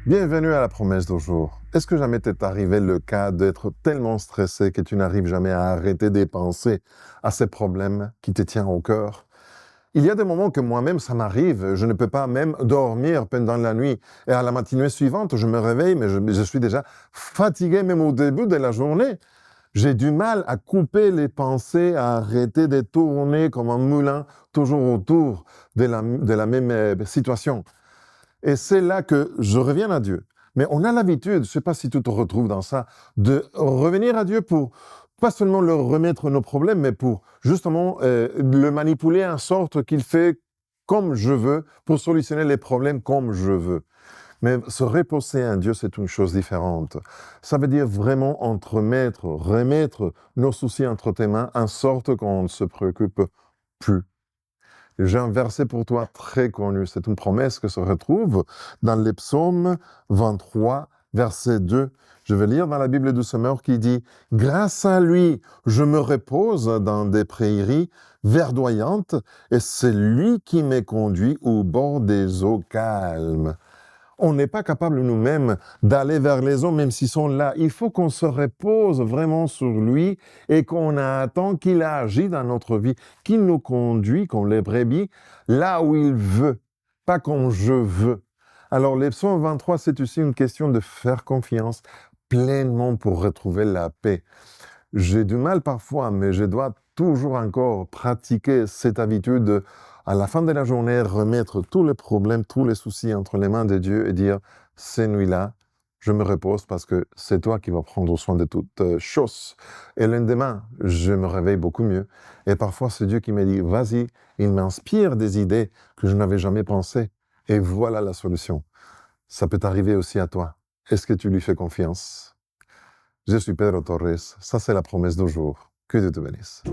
Bienvenue à la promesse du jour. Est-ce que jamais t'est arrivé le cas d'être tellement stressé que tu n'arrives jamais à arrêter de penser à ces problèmes qui te tiennent au cœur? Il y a des moments que moi-même, ça m'arrive. Je ne peux pas même dormir pendant la nuit. Et à la matinée suivante, je me réveille, mais je suis déjà fatigué même au début de la journée. J'ai du mal à couper les pensées, à arrêter de tourner comme un moulin, toujours autour de la même situation. Et c'est là que je reviens à Dieu. Mais on a l'habitude, je ne sais pas si tu te retrouves dans ça, de revenir à Dieu pour pas seulement leur remettre nos problèmes, mais pour justement le manipuler en sorte qu'il fait comme je veux, pour solutionner les problèmes comme je veux. Mais se reposer en Dieu, c'est une chose différente. Ça veut dire vraiment remettre nos soucis entre tes mains, en sorte qu'on ne se préoccupe plus. J'ai un verset pour toi très connu. C'est une promesse que se retrouve dans les psaumes 23, verset 2. Je vais lire dans la Bible du Semeur qui dit « Grâce à lui, je me repose dans des prairies verdoyantes et c'est lui qui me conduit au bord des eaux calmes. » On n'est pas capable nous-mêmes d'aller vers les eaux, même s'ils sont là. Il faut qu'on se repose vraiment sur lui et qu'on attend qu'il agisse dans notre vie, qu'il nous conduit comme les brebis là où il veut, pas comme je veux. Alors, les psaumes 23, c'est aussi une question de faire confiance pleinement pour retrouver la paix. J'ai du mal parfois, mais je dois toujours encore pratiquer cette habitude de, à la fin de la journée, remettre tous les problèmes, tous les soucis entre les mains de Dieu et dire, ces nuits-là, je me repose parce que c'est toi qui vas prendre soin de toutes choses. Et le lendemain, je me réveille beaucoup mieux. Et parfois, c'est Dieu qui me dit, vas-y, il m'inspire des idées que je n'avais jamais pensées. Et voilà la solution. Ça peut arriver aussi à toi. Est-ce que tu lui fais confiance? Je suis Pedro Torres. Ça, c'est la promesse du jour. Que Dieu te bénisse.